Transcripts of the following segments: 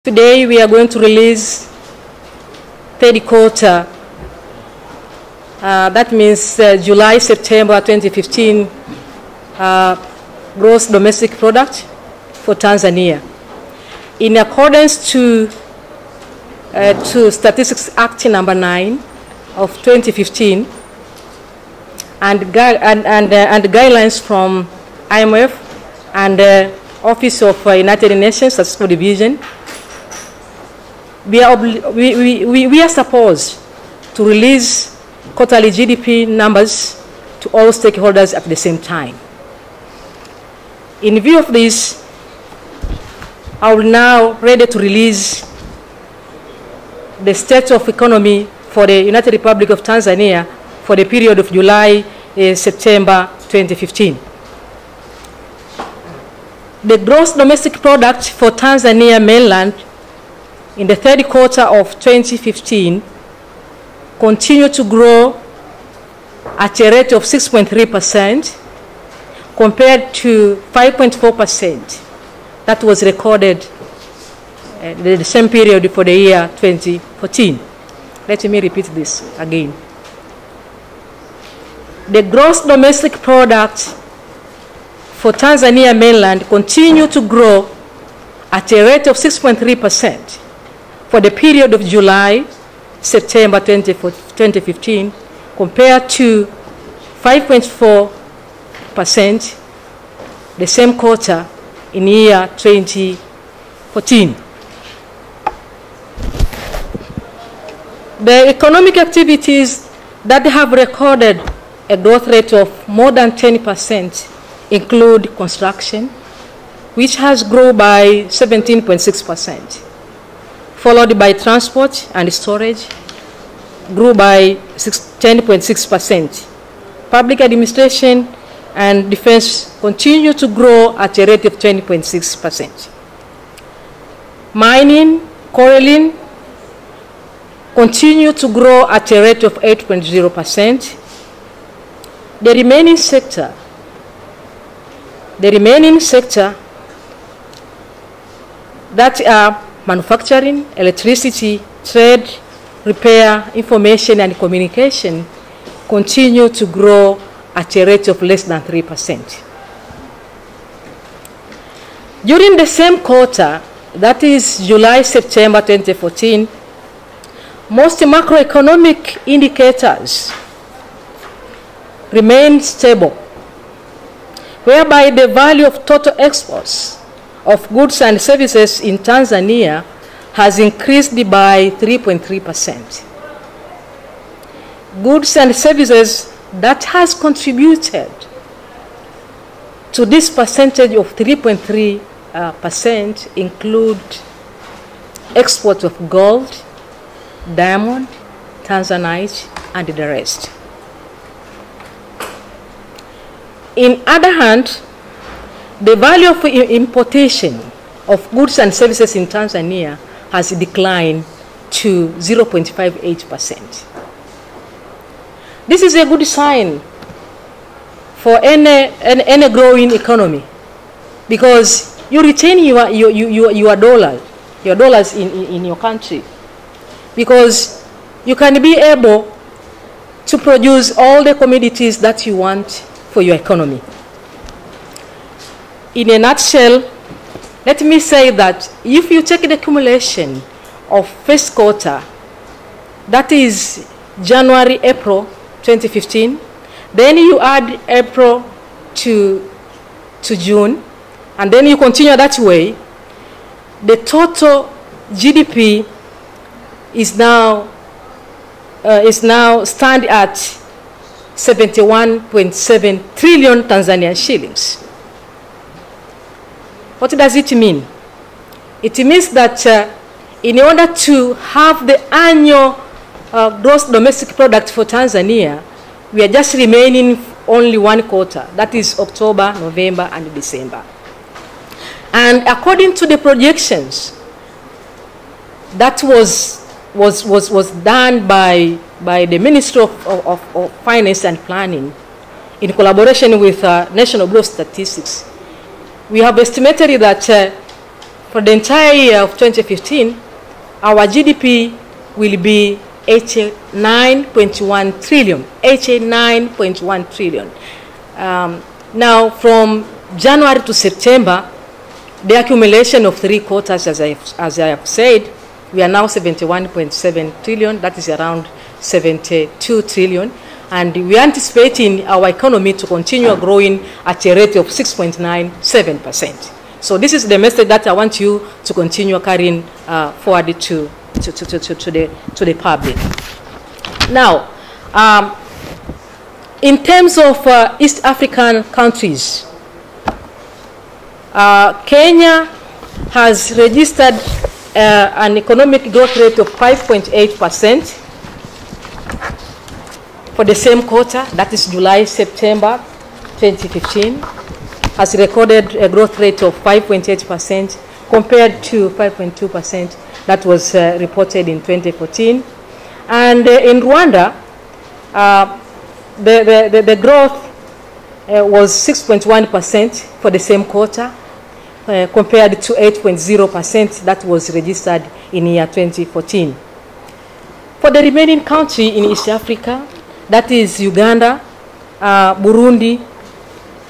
Today we are going to release third quarter, that means July-September 2015 gross domestic product for Tanzania. In accordance to Statistics Act number 9 of 2015 and guidelines from IMF and Office of United Nations Statistical Division, we are supposed to release quarterly GDP numbers to all stakeholders at the same time. In view of this, I will now ready to release the state of economy for the United Republic of Tanzania for the period of July-September 2015. The gross domestic product for Tanzania mainland in the third quarter of 2015 continued to grow at a rate of 6.3% compared to 5.4% that was recorded the same period for the year 2014. Let me repeat this again. The gross domestic product for Tanzania mainland continued to grow at a rate of 6.3% for the period of July-September 2015 compared to 5.4% the same quarter in year 2014. The economic activities that have recorded a growth rate of more than 10% include construction, which has grown by 17.6%, followed by transport and storage, grew by 10.6%. Public administration and defense continue to grow at a rate of 20.6%. Mining, quarrying continue to grow at a rate of 8.0%. The remaining sector that are manufacturing, electricity, trade, repair, information, and communication continue to grow at a rate of less than 3%. During the same quarter, that is July-September 2014, most macroeconomic indicators remain stable, whereby the value of total exports of goods and services in Tanzania has increased by 3.3%. Goods and services that has contributed to this percentage of 3.3% include export of gold, diamond, Tanzanite, and the rest. In other hand, the value of importation of goods and services in Tanzania has declined to 0.58%. This is a good sign for any growing economy, because you retain your dollars in your country, because you can be able to produce all the commodities that you want for your economy. In a nutshell, let me say that if you take the accumulation of first quarter, that is January-April 2015, then you add April to June, and then you continue that way, the total GDP is now stand at 71.7 trillion Tanzanian shillings. What does it mean? It means that in order to have the annual gross domestic product for Tanzania, we are just remaining only one quarter, that is October, November, and December. And according to the projections that was done by the Ministry of Finance and Planning in collaboration with National Bureau of Statistics, we have estimated that for the entire year of 2015, our GDP will be 89.1 trillion. 89.1 trillion. Now, from January to September, the accumulation of 3 quarters, as I have said, we are now 71.7 trillion. That is around 72 trillion. And we are anticipating our economy to continue growing at a rate of 6.97%. So this is the message that I want you to continue carrying forward to the public. Now, in terms of East African countries, Kenya has registered an economic growth rate of 5.8% for the same quarter, that is July-September 2015, has recorded a growth rate of 5.8% compared to 5.2% that was reported in 2014. And in Rwanda, the growth was 6.1% for the same quarter, compared to 8.0% that was registered in year 2014. For the remaining country in East Africa, that is Uganda, Burundi,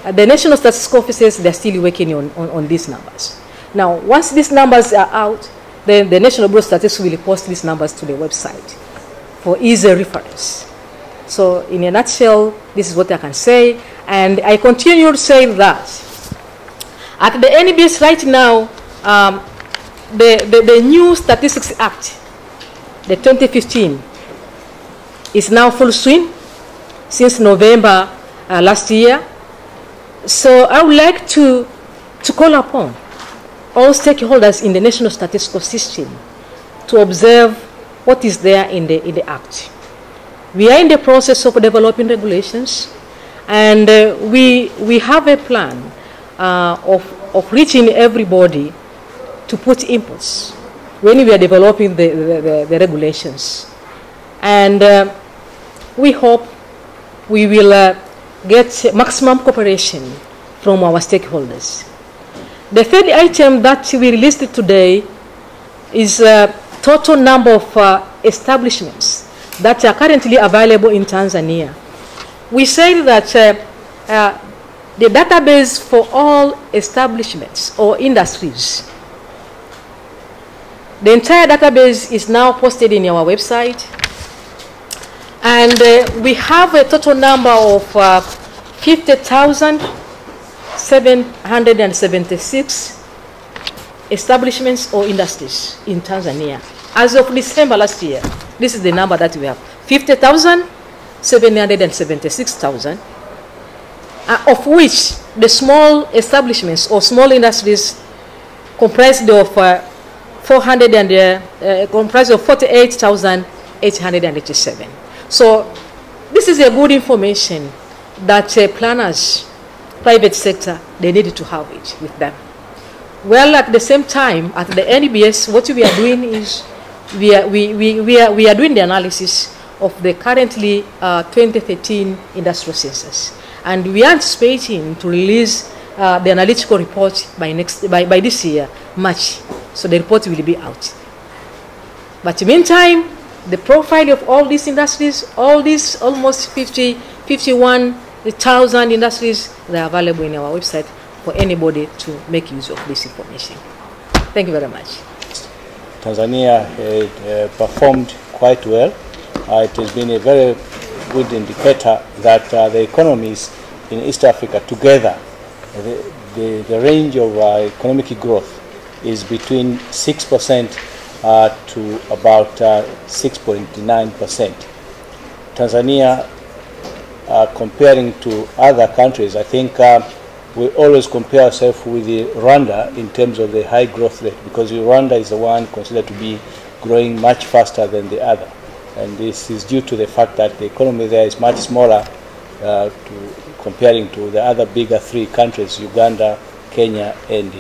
the national statistical offices, they're still working on these numbers. Now, once these numbers are out, then the National Bureau of Statistics will post these numbers to the website for easy reference. So, in a nutshell, this is what I can say. And I continue to say that at the NBS right now, the new Statistics Act, the 2015, is now full swing since November last year. So I would like to call upon all stakeholders in the national statistical system to observe what is there in the Act. We are in the process of developing regulations, and we have a plan of reaching everybody to put inputs when we are developing the regulations. And we hope we will get maximum cooperation from our stakeholders. The third item that we released today is total number of establishments that are currently available in Tanzania. We say that the database for all establishments or industries, the entire database is now posted in our website. And we have a total number of 50,776 establishments or industries in Tanzania. As of December last year, this is the number that we have, 50,776,000, of which the small establishments or small industries comprised of 48,887. So this is a good information that planners, private sector, they need to have it with them. Well, at the same time, at the NBS, what we are doing is we are doing the analysis of the currently 2013 industrial census, and we are anticipating to release the analytical report by this year, March. So the report will be out. But in the meantime, the profile of all these industries, all these almost 51,000 industries, they are available in our website for anybody to make use of this information. Thank you very much. Tanzania performed quite well. It has been a very good indicator that the economies in East Africa together, the range of economic growth is between 6% to about 6.9%. Tanzania, comparing to other countries, I think we always compare ourselves with Rwanda in terms of the high growth rate, because Rwanda is the one considered to be growing much faster than the other. And this is due to the fact that the economy there is much smaller comparing to the other bigger 3 countries, Uganda, Kenya, and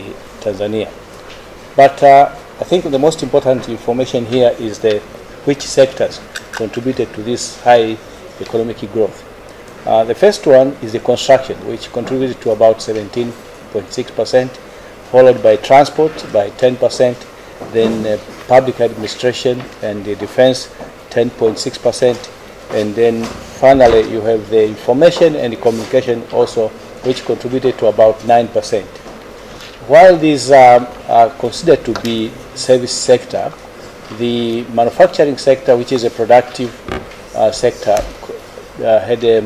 Tanzania. But I think the most important information here is which sectors contributed to this high economic growth. The first one is the construction, which contributed to about 17.6%, followed by transport by 10%, then public administration and the defense 10.6%, and then finally you have the information and the communication also, which contributed to about 9%. While these are considered to be service sector, the manufacturing sector, which is a productive sector, had a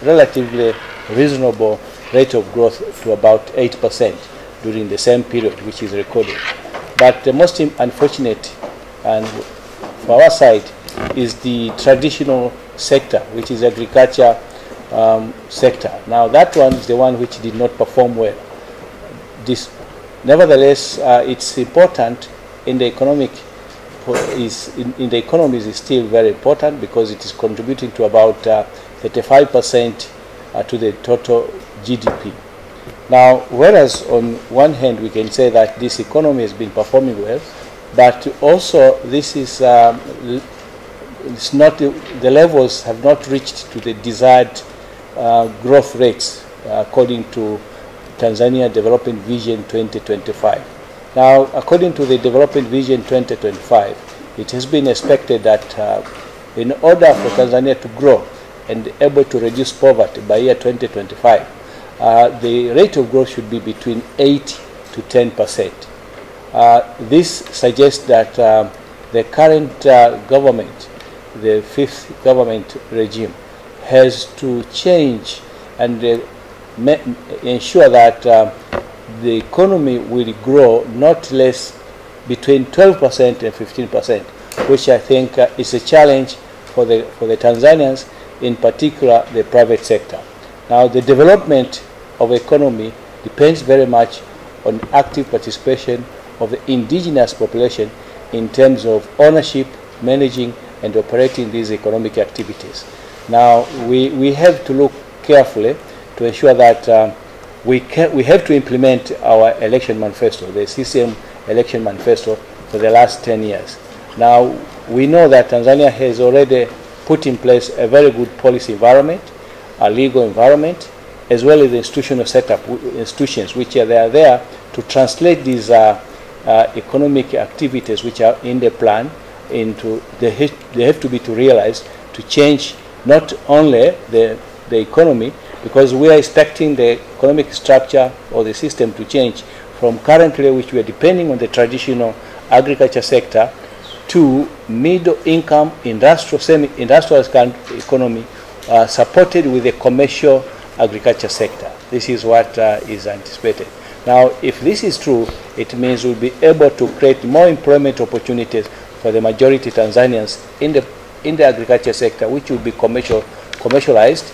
relatively reasonable rate of growth to about 8% during the same period, which is recorded. But the most unfortunate, and for our side, is the traditional sector, which is agriculture sector. Now that one is the one which did not perform well. Nevertheless, it's important in the economic in the economies is still very important because it is contributing to about 35% to the total GDP. Now, whereas on one hand we can say that this economy has been performing well, but also this is it's not the levels have not reached to the desired growth rates according to Tanzania Development Vision 2025. Now, according to the Development Vision 2025, it has been expected that in order for Tanzania to grow and able to reduce poverty by year 2025, the rate of growth should be between 8 to 10%. This suggests that the current government, the fifth government regime, has to change and ensure that the economy will grow not less between 12% and 15%, which I think is a challenge for the Tanzanians, in particular the private sector. Now, the development of economy depends very much on active participation of the indigenous population in terms of ownership, managing, and operating these economic activities. Now, we have to look carefully to ensure that we have to implement our election manifesto, the CCM election manifesto, for the last 10 years. Now, we know that Tanzania has already put in place a very good policy environment, a legal environment, as well as the institutional setup, institutions which are there to translate these economic activities which are in the plan into, they have to be realized to change not only the economy, because we are expecting the economic structure or the system to change from currently, which we are depending on the traditional agriculture sector, to middle income industrial, semi-industrial economy supported with a commercial agriculture sector. This is what is anticipated. Now, if this is true, it means we'll be able to create more employment opportunities for the majority Tanzanians in the agriculture sector, which will be commercialized,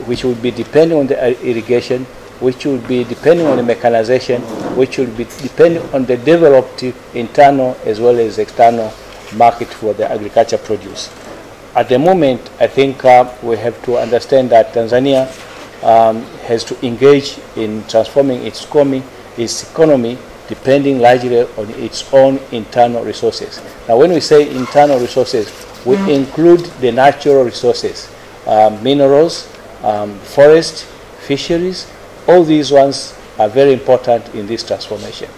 which will be depending on the irrigation, which will be depending on the mechanization, which will be depending on the developed internal as well as external market for the agriculture produce. At the moment, I think we have to understand that Tanzania has to engage in transforming its economy depending largely on its own internal resources. Now, when we say internal resources, we include the natural resources, minerals, forest, fisheries. All these ones are very important in this transformation.